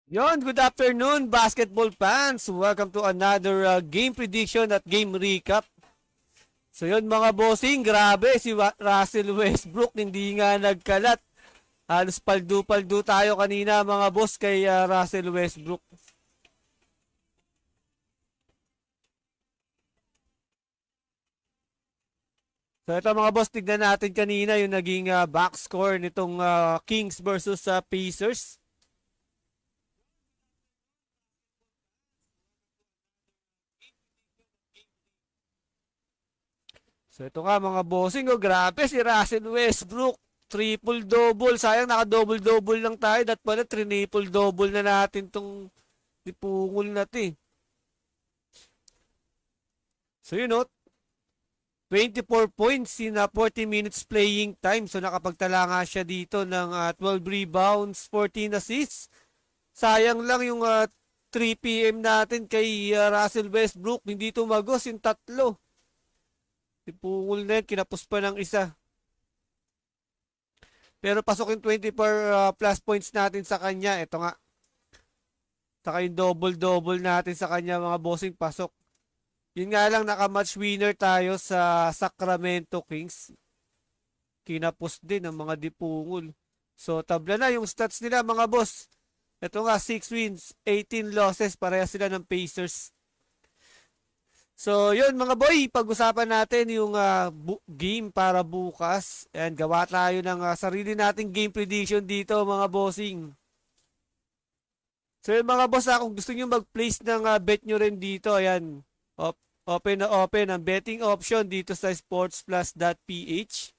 Yon, good afternoon, basketball fans. Welcome to another game prediction at game recap. So yon mga bossing, grabe si Russell Westbrook hindi nga nagkalat. Halos paldo-paldo tayo kanina mga boss kay Russell Westbrook. So ito mga boss, tignan natin kanina yung naging box score nitong Kings versus Pacers. So ito nga mga bossing, oh, grabe si Russell Westbrook. Triple-double. Sayang naka-double-double lang tayo. Dat pala triple-double na natin tong dipungol natin. So yun, oh, 24 points in 40 minutes playing time. So nakapagtala nga siya dito ng 12 rebounds, 14 assists. Sayang lang yung 3 PM natin kay Russell Westbrook. Hindi tumagos yung tatlo. Dipungol na yun, kinapos pa ng isa. Pero pasok yung 24 plus points natin sa kanya. Ito nga. Saka yung double-double natin sa kanya mga bossing pasok. Yun nga lang naka-match winner tayo sa Sacramento Kings. Kinapos din ang mga dipungol. So tabla na yung stats nila mga boss. Ito nga 6 wins, 18 losses. Pareha sila ng Pacers. So, yun mga boy, pag-usapan natin yung game para bukas. And gawa tayo ng sarili nating game prediction dito mga bossing. So, yun mga boss, kung gusto nyo mag-place ng bet nyo rin dito, ayan, open na open ang betting option dito sa sportsplus.ph.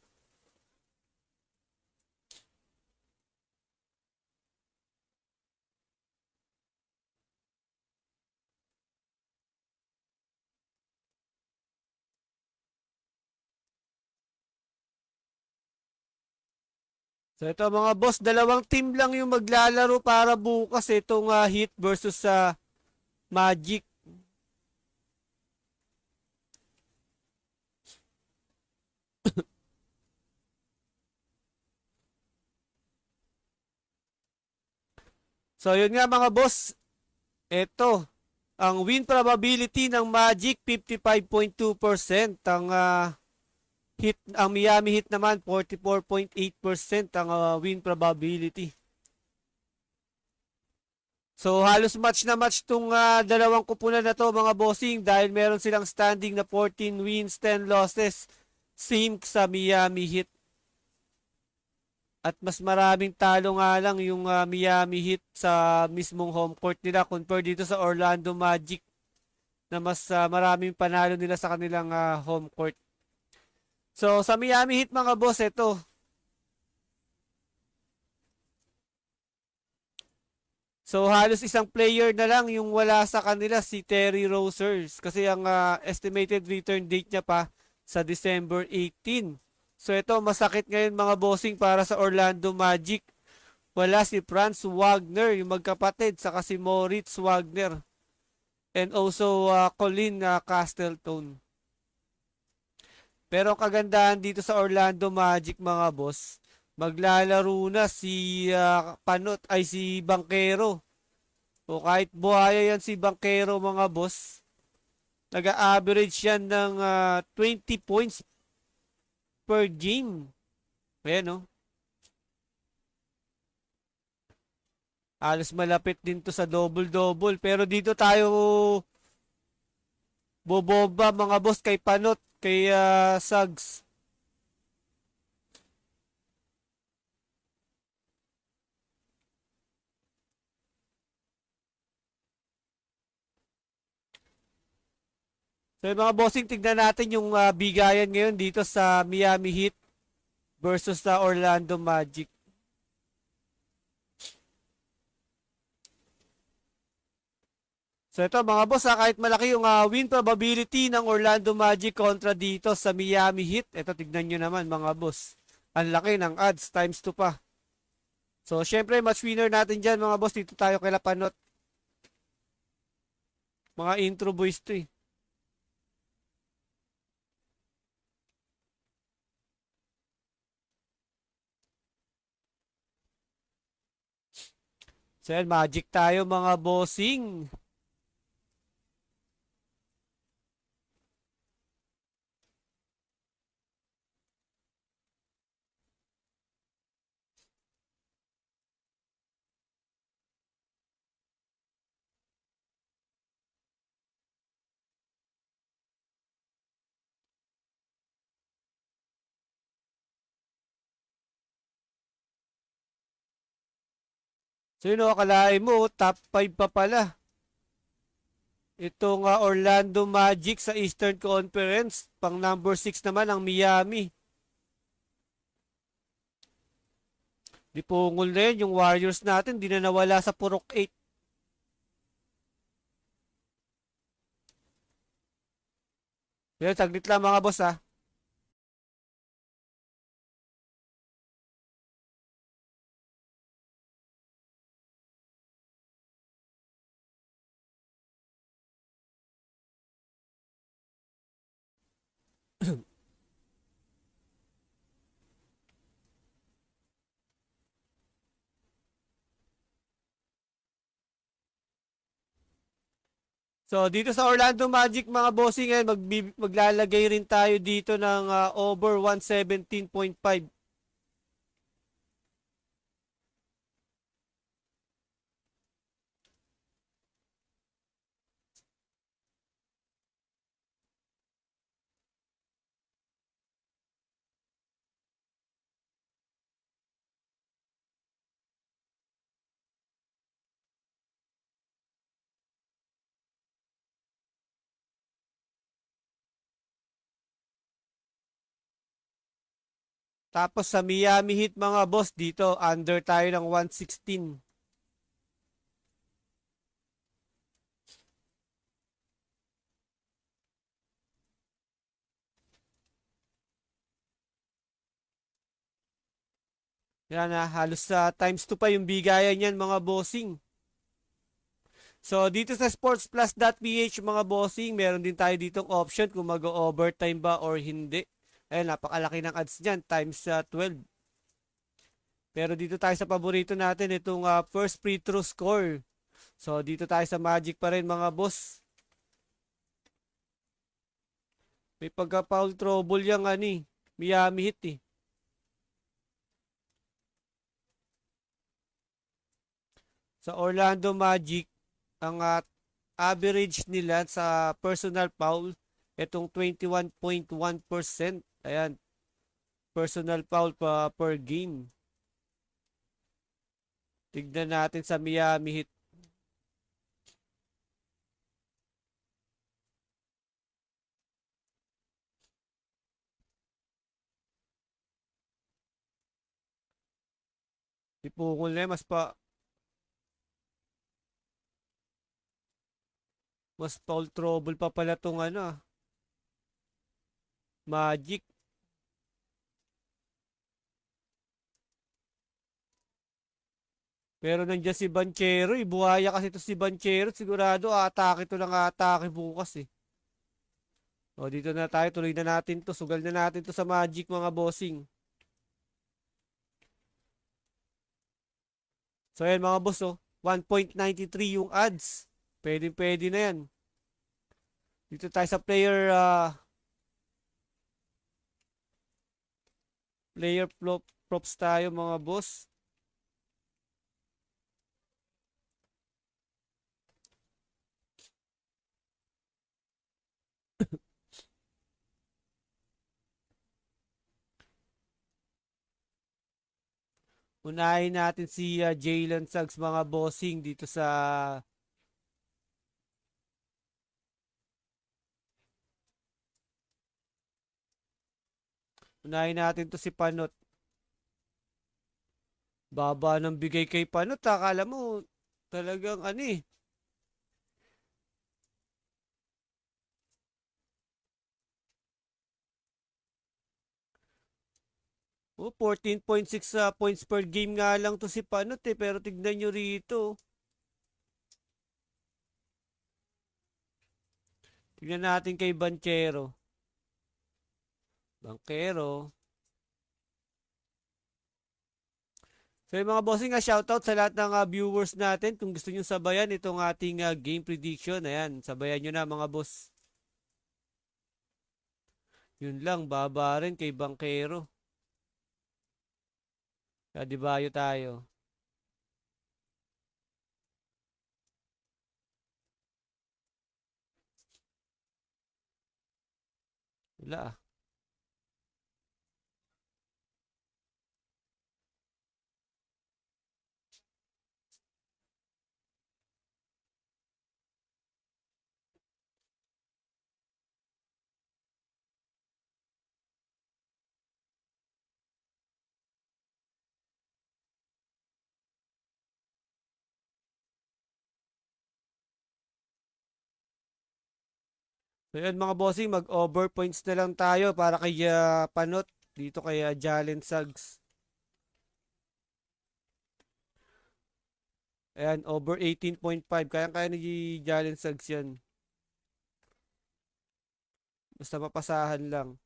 So ito mga boss, dalawang team lang yung maglalaro para bukas itong Heat versus sa Magic. So yun nga mga boss, ito ang win probability ng Magic 55.2%, ang Miami Heat naman 44.8% ang win probability. So halos match na match tong dalawang kupunan na to mga bossing dahil meron silang standing na 14 wins, 10 losses. Same sa Miami Heat. At mas maraming talo nga lang yung Miami Heat sa mismong home court nila compare dito sa Orlando Magic na mas maraming panalo nila sa kanilang home court. So sa Miami Heat mga boss, ito so halos isang player na lang yung wala sa kanila, si Terry Rozier. Kasi ang estimated return date niya pa sa December 18. So ito masakit ngayon mga bossing para sa Orlando Magic. Wala si Franz Wagner, yung magkapatid, saka si Moritz Wagner. And also Colin Castleton. Pero ang kagandahan dito sa Orlando Magic mga boss, maglalaro na si si Banchero. O kahit buhaya yan si Banchero mga boss, nag-average yan ng 20 points per game. Ayan no. Alos malapit din to sa double-double. Pero dito tayo boboba mga boss kay Panot, kay Suggs. So mga bossing, tignan natin yung bigayan ngayon dito sa Miami Heat versus sa Orlando Magic. So ito mga boss, kahit malaki yung win probability ng Orlando Magic kontra dito sa Miami Heat. Ito tignan nyo naman mga boss. Ang laki ng odds times 2 pa. So syempre match winner natin dyan mga boss. Dito tayo kay Lapanot. Mga intro boys to eh. So yan, magic tayo mga bossing. So yun o, akalain mo, top 5 pa pala. Itong Orlando Magic sa Eastern Conference. Pang number 6 naman ang Miami. Di pungol na yun. Yung Warriors natin, di na nawala sa Purok 8. Yan, saglit lang mga boss ha. So, dito sa Orlando Magic mga bossing, maglalagay rin tayo dito ng over 117.5. Tapos sa Miami Heat mga boss, dito under tayo ng 116. Yan na, halos sa times 2 pa yung bigayan yan mga bossing. So, dito sa sportsplus.ph mga bossing, meron din tayo ditong option kung mag-overtime ba or hindi. Ayun, napakalaki ng ads niyan, times 12. Pero dito tayo sa paborito natin, itong first free throw score. So, dito tayo sa Magic pa rin mga boss. May pagka-foul trouble yung Miami Heat eh. Sa Orlando Magic, ang average nila sa personal foul, itong 21.1%. Ayan, personal foul pa per game. Tignan natin sa Miami Heat. Ipungol na mas foul trouble pa pala tong Magic. Pero nandiyan si Banchero, buhaya kasi to si Banchero, sigurado atake to ng atake bukas eh. O dito na tayo, tuloy na natin to, sugal na natin to sa Magic mga bossing. So ayan mga boss 1.93 yung odds. Pwede na yan. Dito tayo sa player props tayo mga boss. Unahin natin si Jalen Suggs mga bossing dito sa unahin natin to si Panot. Baba ng bigay kay Panot. Akala mo talagang Oh, 14.6 points per game nga lang to si Panot eh. Pero tignan nyo rito. Tignan natin kay Banchero. Banchero. So yung mga bossing, shoutout sa lahat ng viewers natin. Kung gusto nyo sabayan itong ating game prediction, ayan, sabayan nyo na mga boss. Yun lang, baba rin kay Bankero. Kaya bayo tayo. Wala ah. So yun mga bossing, mag-over points na lang tayo para kay Panot. Dito kay Jalen Suggs. Ayan, over 18.5. Kaya ni Jalen Suggs yan. Basta mapasahan lang.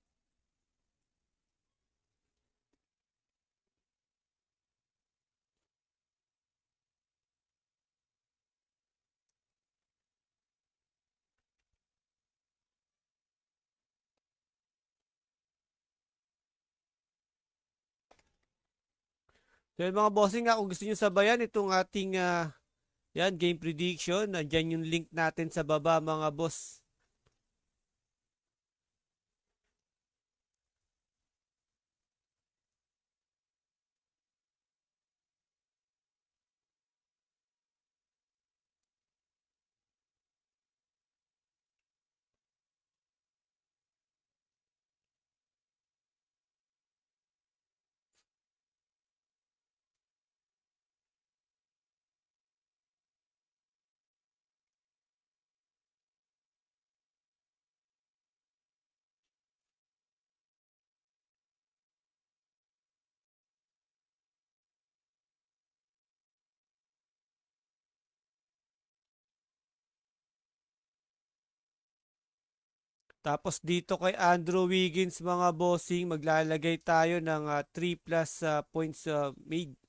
So yun mga bossing, kung gusto nyo sabayan itong ating yan, game prediction, nandyan yung link natin sa baba mga boss. Tapos dito kay Andrew Wiggins mga bossing, maglalagay tayo ng 3 plus points made.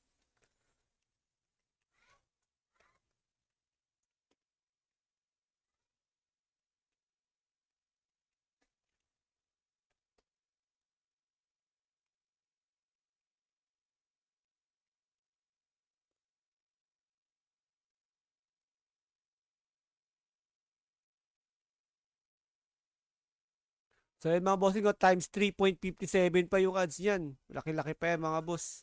So yun mga bossing ko, times 3.57 pa yung odds niyan. Laki-laki pa yan mga boss.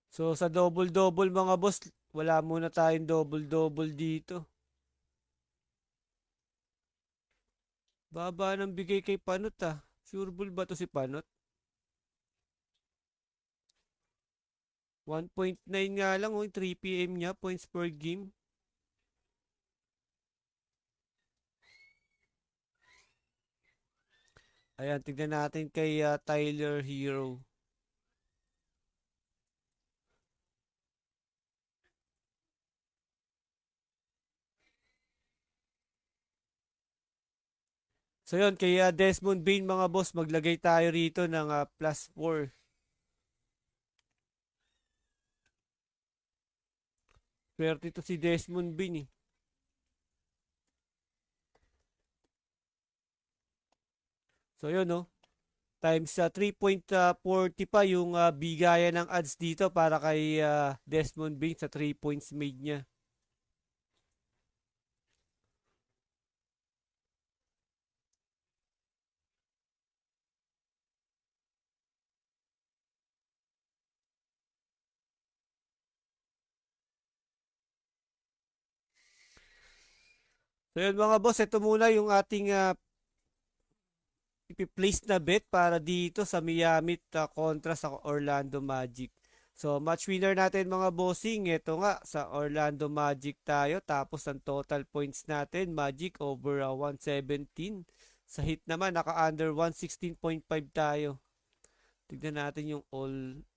So sa double-double mga boss, wala muna tayong double-double dito. Baba ng bigay kay Panot ah. Sure bull ba to si Panot? 1.9 nga lang oh, 3 PM niya, points per game. Ayan, tignan natin kay Tyler Hero. So yun, kay Desmond Bain mga boss, maglagay tayo rito ng plus 4. Swerte to si Desmond Bain eh. So yun no, times 3.40 pa yung bigayan ng odds dito para kay Desmond Bain sa 3 points made niya. So yun mga boss, ito muna yung ating ipi-place na bet para dito sa Miami kontra sa Orlando Magic. So match winner natin mga bossing, ito nga sa Orlando Magic tayo, tapos ang total points natin Magic over 117. Sa hit naman naka under 116.5 tayo. Tignan natin yung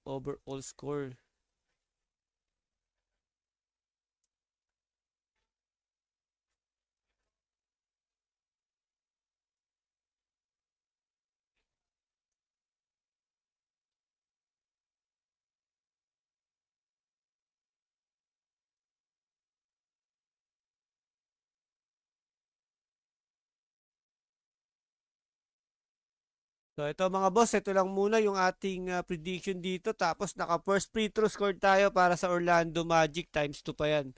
overall score. So ito mga boss, ito lang muna yung ating prediction dito. Tapos naka first free throw score tayo para sa Orlando Magic times 2 pa yan.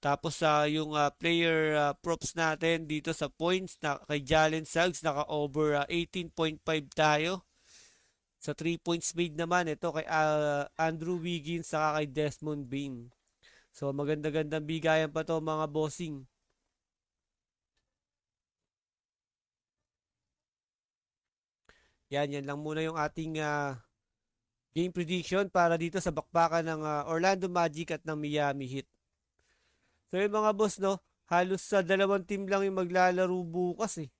Tapos yung player props natin dito sa points na kay Jalen Suggs naka over 18.5 tayo. Sa 3 points made naman ito kay Andrew Wiggins saka kay Desmond Bain. So maganda-gandang bigayan pa to mga bossing. Yan lang muna yung ating game prediction para dito sa bakbakan ng Orlando Magic at ng Miami Heat. So yung mga boss no, halos sa dalawang team lang yung maglalaro bukas eh.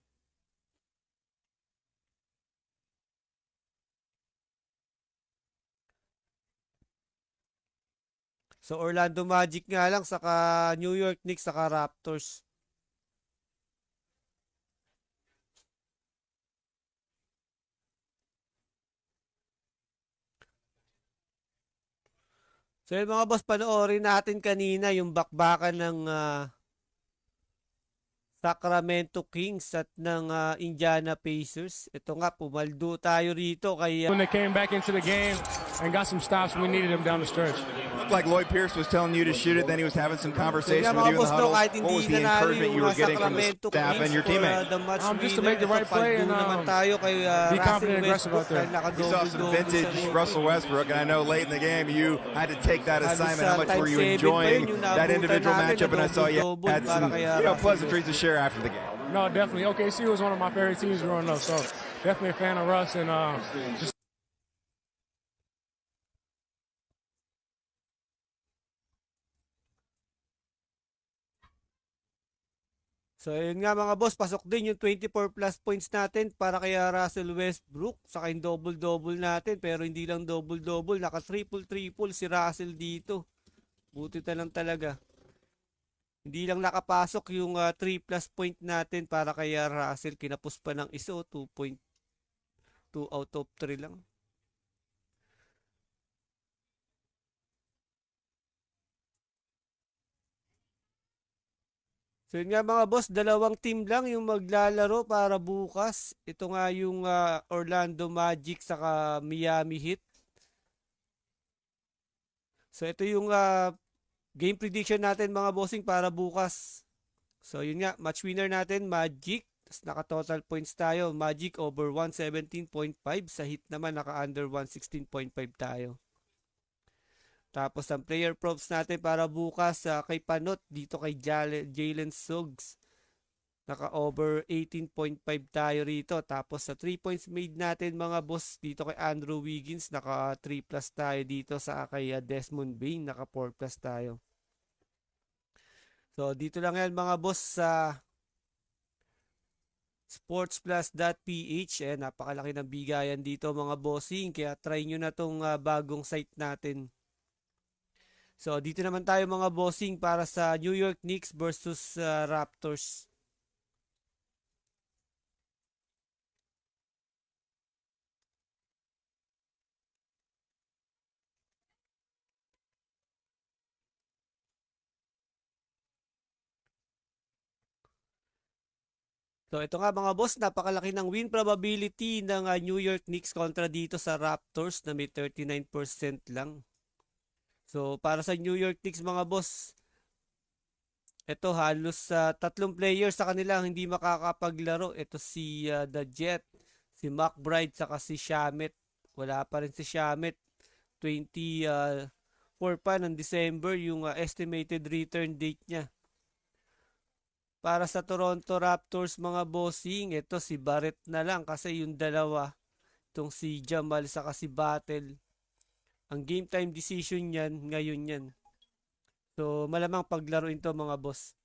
So Orlando Magic nga lang saka New York Knicks saka Raptors. So yung mga boss, panoorin natin kanina yung bakbakan ng Sacramento Kings at ng Indiana Pacers. Ito nga, pumaldo tayo rito kay When they came back into the game and got some stops, we needed them down the stretch. Looked like Lloyd Pierce was telling you to shoot it, then he was having some conversation Kaya with mga you in the boss, no, huddle. kahit What hindi was the nanalo encouragement you yung were getting from the Sacramento staff Kings and your for teammates? the match Just to winner. make the right Ito, play paldo and, naman tayo kay be Russell confident and aggressive Westbrook out there. dahil We saw nakadouble-double some sa vintage rin. Russell Westbrook, and I know late in the game you had to take that Halos assignment. How much times were you 7 pa enjoying yun yung that naabutan individual natin matchup? And na I saw you double-double had para some kay Russell pleasantries to share after the game. No, definitely. OKC was one of my favorite teams growing up, so definitely a fan of Russ and just So yun nga mga boss, pasok din yung 24 plus points natin para kay Russell Westbrook. Saka yung double-double natin pero hindi lang double-double, naka triple-triple si Russell dito. Buti na lang talaga. Hindi lang nakapasok yung 3 plus point natin para kay Russell. Kinapos pa ng isa o 2.2 out of 3 lang. So yun nga mga boss, dalawang team lang yung maglalaro para bukas. Ito nga yung Orlando Magic saka Miami Heat. So ito yung game prediction natin mga bossing para bukas. So yun nga, match winner natin Magic. Tapos naka-total points tayo. Magic over 117.5. Sa Heat naman naka-under 116.5 tayo. Tapos ang player props natin para bukas kay Panot dito kay Jalen Suggs. Naka-over 18.5 tayo rito. Tapos sa 3 points made natin mga boss dito kay Andrew Wiggins. Naka 3 plus tayo dito sa kay Desmond Bain. Naka 4 plus tayo. So dito lang yan mga boss sa sportsplus.ph. Napakalaki ng bigayan dito mga bossing. Kaya try nyo na tong bagong site natin. So dito naman tayo mga bossing para sa New York Knicks versus Raptors. So ito nga mga boss, napakalaki ng win probability ng New York Knicks kontra dito sa Raptors na may 39% lang. So para sa New York Knicks mga boss, ito halos tatlong players sa kanila ang hindi makakapaglaro. Ito si The Jet, si McBride, saka si Shamet. Wala pa rin si Shamet. 24 pa ng December yung estimated return date niya. Para sa Toronto Raptors mga bossing, ito si Barrett na lang kasi yung dalawa, itong si Jamal saka si Battle. Ang game time decision niyan ngayon yan. So malamang paglaruin to mga boss.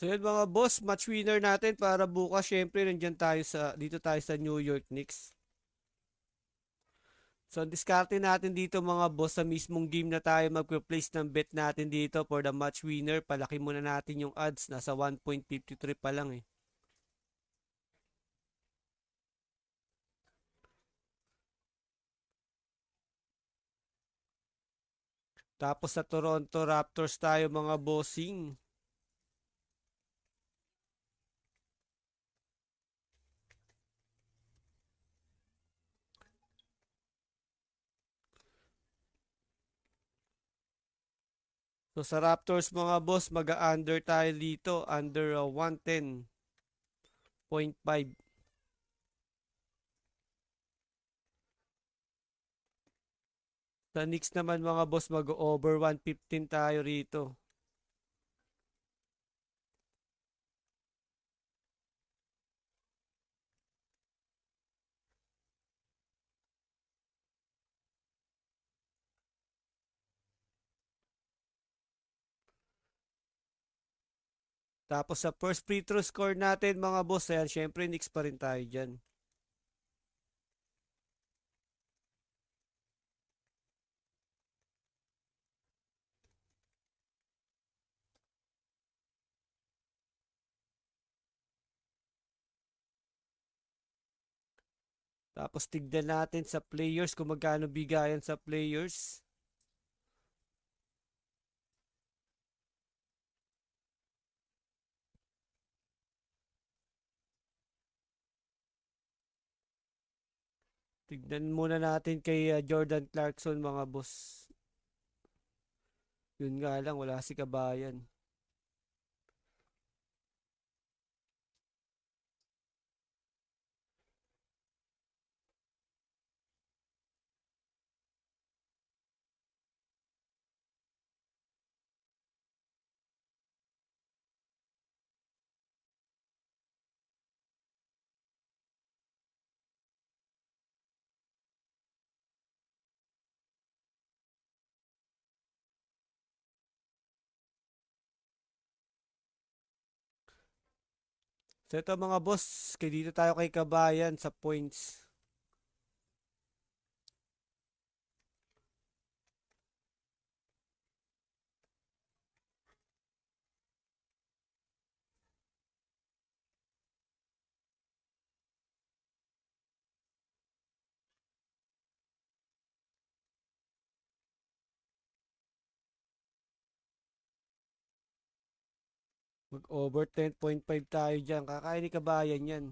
So yun mga boss, match winner natin para bukas. Syempre dito tayo sa New York Knicks. So, diskarte natin dito mga boss sa mismong game na tayo magpe-place ng bet natin dito for the match winner. Palaki muna natin yung odds. Nasa 1.53 pa lang eh. Tapos sa Toronto Raptors tayo mga bossing. So sa Raptors mga boss, mag-under tayo dito, under 110.5. Sa Knicks naman mga boss, mag-over 115 tayo rito. Tapos sa first free throw score natin mga boss, ayan, syempre Knicks pa rin tayo dyan. Tapos tignan natin sa players kung magkano bigayan sa players. Tignan muna natin kay Jordan Clarkson mga boss. Yun nga lang, wala si Kabayan. So ito mga boss, kay dito tayo kay Kabayan sa points. Mag-over 10.5 tayo dyan. Kakain ni Kabayan yan.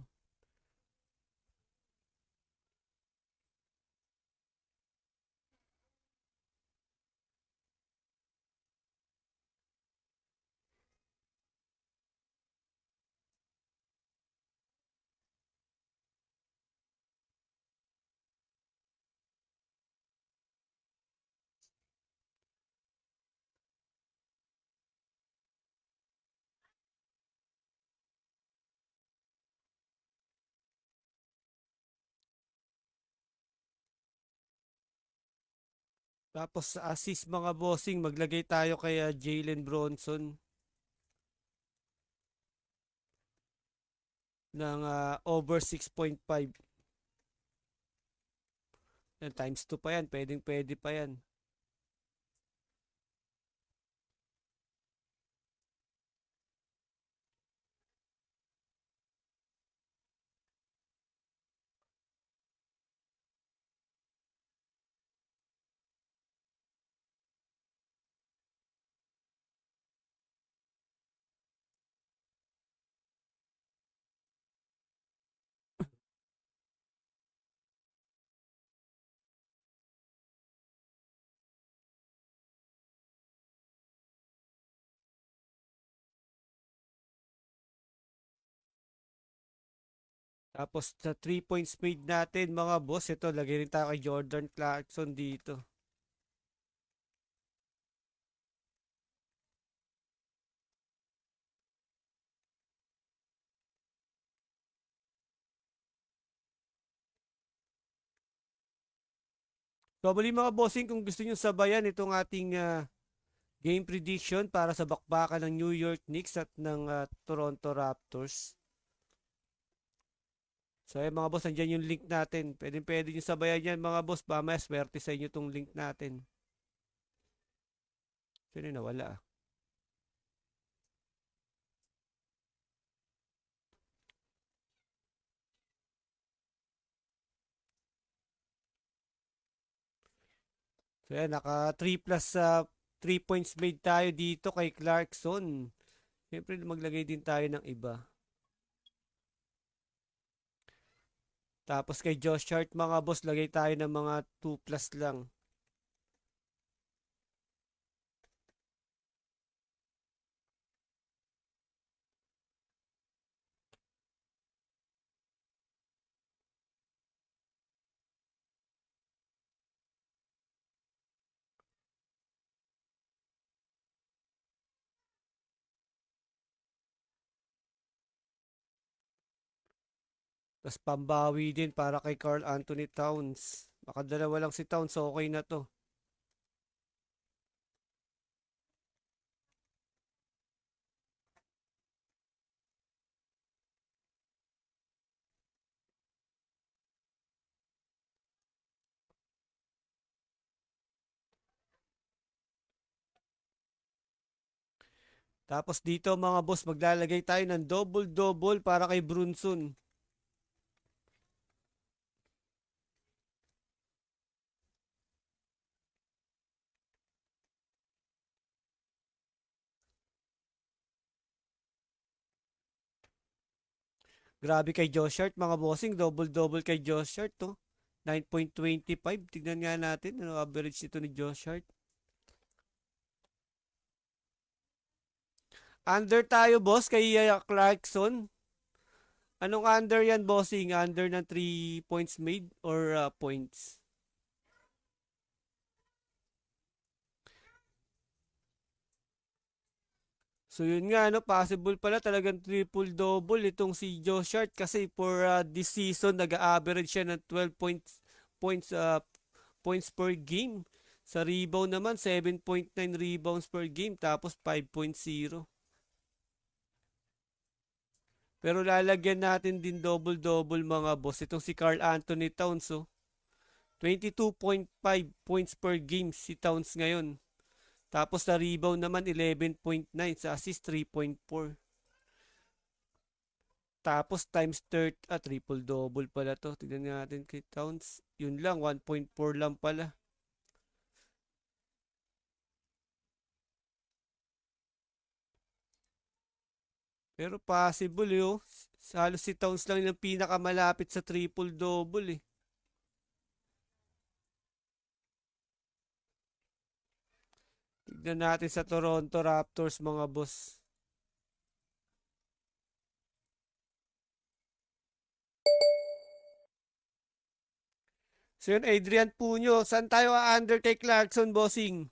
Tapos sa assist mga bossing, maglagay tayo kay Jalen Bronson ng over 6.5. Yan, times 2 pa yan. Pwedeng pwede pa yan. Tapos sa 3 points made natin mga boss, ito lagay rin tayo kay Jordan Clarkson dito. So muli mga bossing, kung gusto nyo sabayan itong ating game prediction para sa bakbakan ng New York Knicks at ng Toronto Raptors. So ayun mga boss, andyan yung link natin. Pwede nyo sabayan yan mga boss. Mamaya swerte sa inyo tong link natin. Sino yung nawala ah? So yan, naka 3 plus 3 points made tayo dito kay Clarkson. Siyempre maglagay din tayo ng iba. Tapos kay Josh Hart mga boss, lagay tayo ng mga 2 plus lang. Tapos pambawi din para kay Carl Anthony Towns. Baka dalawa lang si Towns, so okay na to. Tapos dito mga boss, maglalagay tayo ng double-double para kay Brunson. Grabe kay Josh Hart mga bossing, double-double kay Josh Hart to. 9.25. Tignan nga natin ano average ito ni Josh Hart. Under tayo boss kay Clarkson. Anong under yan bossing? Under ng 3 points made or points? So yun nga no, possible pala talagang triple double itong si Josh Hart kasi for this season nag-average siya ng 12 points points per game. Sa rebound naman 7.9 rebounds per game tapos 5.0. Pero lalagyan natin din double-double mga boss. Itong si Carl Anthony Towns, oh. 22.5 points per game si Towns ngayon. Tapos sa rebound naman 11.9, sa assist 3.4. Tapos times 30, triple-double pala to. Tignan natin kay Towns. Yun lang, 1.4 lang pala. Pero possible yo. Halos si Towns lang yung pinakamalapit sa triple-double eh. Tignan natin sa Toronto Raptors mga boss. So yun, Adrian Puño. Saan tayo under kay Clarkson, bossing?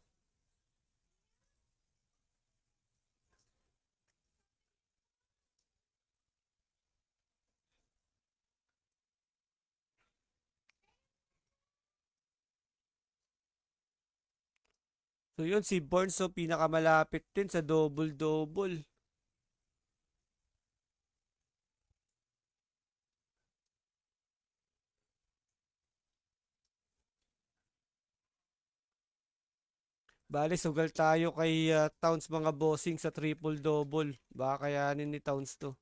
So yun, si Barnes so pinakamalapit din sa double-double. Bale, sugal tayo kay Towns mga bossing sa triple-double. Baka kayanin ni Towns to.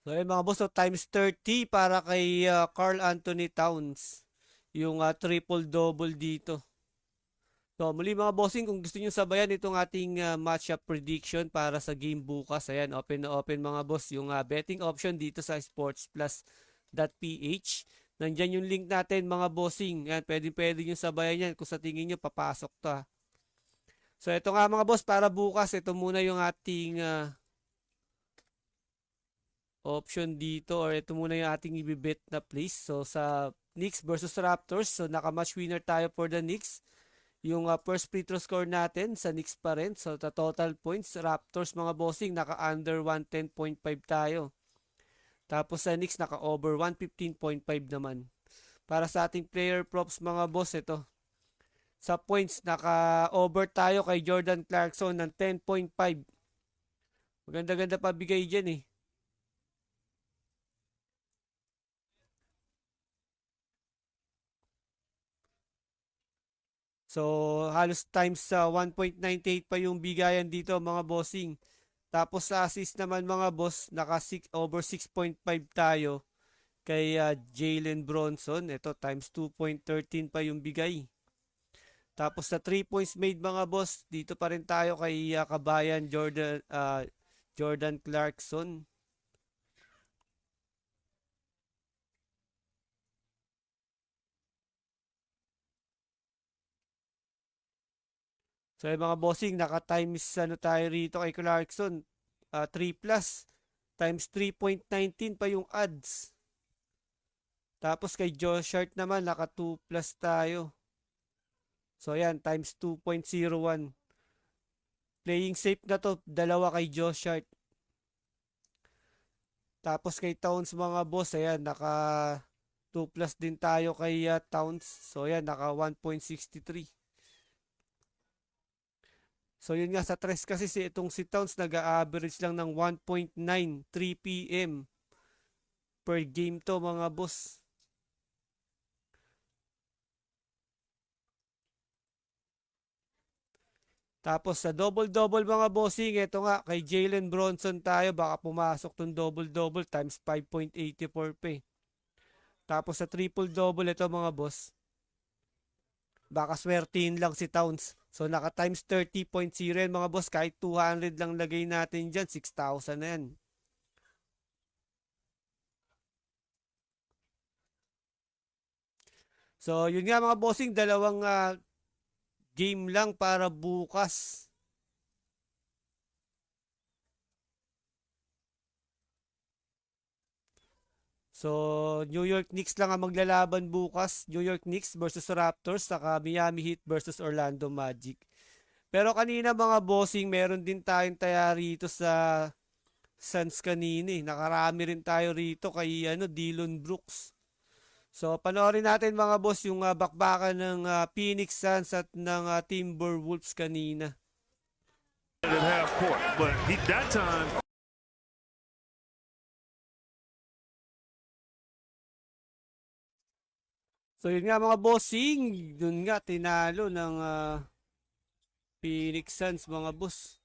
So ayun mga boss, so times 30 para kay Carl Anthony Towns. Yung triple-double dito. So muli mga bossing, kung gusto niyo sabayan itong ating matchup prediction para sa game bukas, ayan, open na open mga boss yung betting option dito sa sportsplus.ph. Nandyan yung link natin mga bossing. Ayan, pwede nyo sabayan yan kung sa tingin nyo papasok to ha. So ito nga mga boss, para bukas, ito muna yung ating option dito or ito muna yung ating ibibet na place. So sa Knicks versus Raptors, so naka-match winner tayo for the Knicks. Yung first free throw score natin sa Knicks pa rin. So the total points, Raptors mga bossing, naka-under 110.5 tayo. Tapos sa Knicks naka-over 115.5 naman. Para sa ating player props mga boss, ito. Sa points, naka-over tayo kay Jordan Clarkson ng 10.5. Maganda-ganda pa bigay dyan eh. So, halos times sa 1.98 pa yung bigayan dito mga bossing. Tapos sa assist naman mga boss, over 6.5 tayo kay Jalen Bronson. Ito times 2.13 pa yung bigay. Tapos sa 3 points made mga boss, dito pa rin tayo kay kabayan Jordan Clarkson. So yung mga bossing, naka-times ano tayo rito kay Clarkson, 3 plus, times 3.19 pa yung odds. Tapos kay Josh Hart naman, naka 2 plus tayo. So yan, times 2.01. Playing safe na to, dalawa kay Josh Hart. Tapos kay Towns mga boss, ayan, naka 2 plus din tayo kay Towns. So yan, naka 1.63. So yun nga sa tres kasi itong si Towns nag-average lang ng 1.93 PM per game to mga boss. Tapos sa double-double mga bossing, ito nga kay Jalen Bronson tayo, baka pumasok tong double-double times 5.84 pa eh. Tapos sa triple-double ito mga boss, baka swertihin lang si Towns. So naka times 30.0 yan mga boss, kahit 200 lang lagay natin dyan, 6,000 na yan. So yun nga mga bossing, dalawang game lang para bukas. So, New York Knicks lang ang maglalaban bukas. New York Knicks versus Raptors, saka Miami Heat versus Orlando Magic. Pero kanina mga bossing, meron din tayong taya rito sa Suns kanina eh. Nakarami rin tayo rito kay Dillon Brooks. So, panoorin natin mga boss yung bakbakan ng Phoenix Suns at ng Timberwolves kanina. At half court, but that time. So, yun nga mga bossing, dun nga tinalo ng Phoenix Suns mga boss.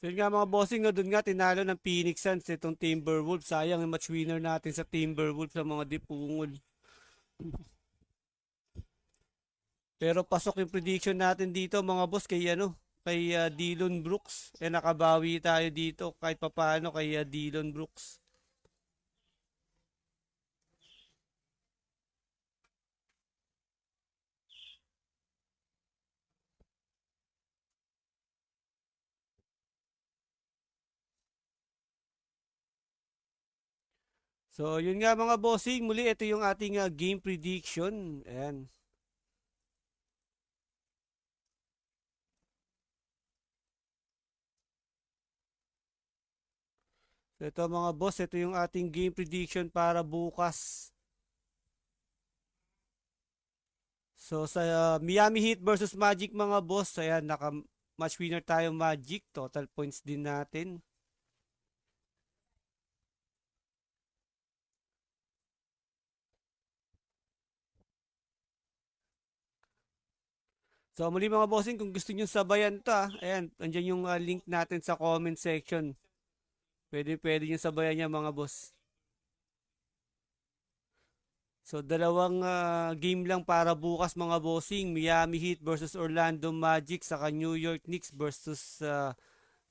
So yun nga mga bossing, no, dun nga tinalo ng Phoenix Suns itong Timberwolves. Sayang yung match winner natin sa Timberwolves sa mga dipungol. Pero pasok yung prediction natin dito mga boss kay Dillon Brooks. Nakabawi tayo dito kahit papaano kay Dillon Brooks. So, yun nga mga bossing. Muli, ito yung ating game prediction. Ayan. So, ito mga boss, ito yung ating game prediction para bukas. So, sa Miami Heat versus Magic mga boss, ayan, naka-match winner tayo Magic. Total points din natin. So muli mga bossing, kung gusto niyo sabayan to, ayan, andyan yung link natin sa comment section. Pwede niyo sabayan niya mga boss. So dalawang game lang para bukas mga bossing, Miami Heat versus Orlando Magic, saka New York Knicks versus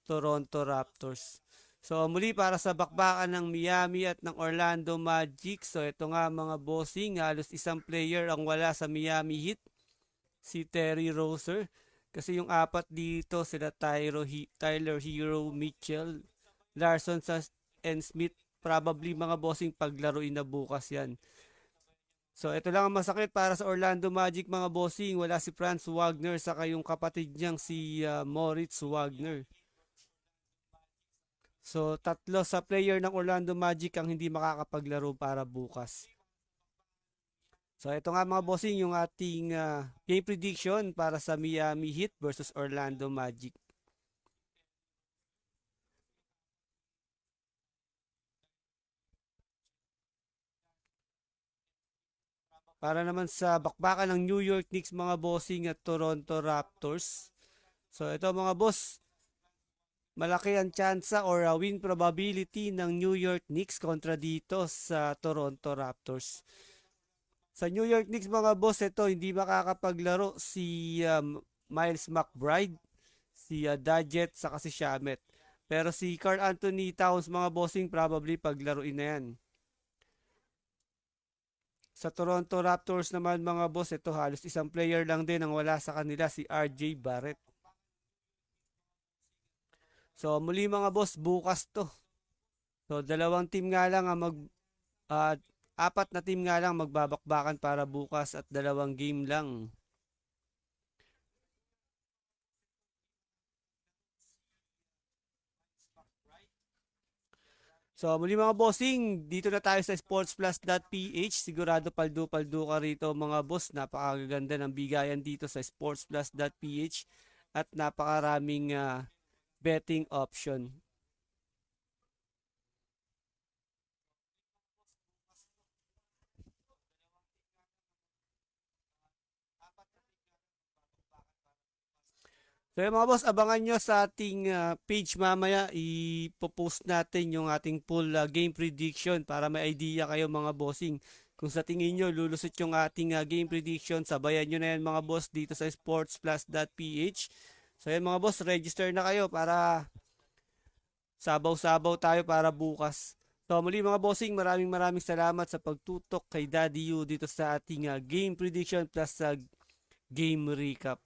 Toronto Raptors. So muli para sa bakbakan ng Miami at ng Orlando Magic, so ito nga mga bossing, halos isang player ang wala sa Miami Heat, si Terry Rozier. Kasi yung apat dito, sila Tyler Hero, Mitchell, Larson and Smith, probably mga bossing paglaruin na bukas yan. So ito lang ang masakit para sa Orlando Magic mga bossing. Wala si Franz Wagner saka yung kapatid niyang si Moritz Wagner. So tatlo sa player ng Orlando Magic ang hindi makakapaglaro para bukas. So ito nga mga bossing yung ating game prediction para sa Miami Heat versus Orlando Magic. Para naman sa bakbakan ng New York Knicks mga bossing at Toronto Raptors. So ito mga boss, malaki ang tsansa or win probability ng New York Knicks kontra dito sa Toronto Raptors. Sa New York Knicks mga boss, ito hindi makakapaglaro si Miles McBride, si Dadget, saka si Shamet. Pero si Karl Anthony Towns mga bossing probably paglaruin na yan. Sa Toronto Raptors naman mga boss, ito halos isang player lang din ang wala sa kanila, si RJ Barrett. So muli mga boss, bukas to. So dalawang team nga lang ang apat na team nga lang magbabakbakan para bukas at dalawang game lang. So muli mga bossing, dito na tayo sa sportsplus.ph. Sigurado paldo-paldo ka rito mga boss. Napakaganda ng bigayan dito sa sportsplus.ph at napakaraming betting option. So yun mga boss, abangan nyo sa ating page mamaya. Ipopost natin yung ating full game prediction para may idea kayo mga bossing. Kung sa tingin nyo lulusot yung ating game prediction, sabayan nyo na yan mga boss dito sa sportsplus.ph. So yun mga boss, register na kayo para sabaw-sabaw tayo para bukas. So muli mga bossing, maraming salamat sa pagtutok kay Daddy U dito sa ating game prediction plus game recap.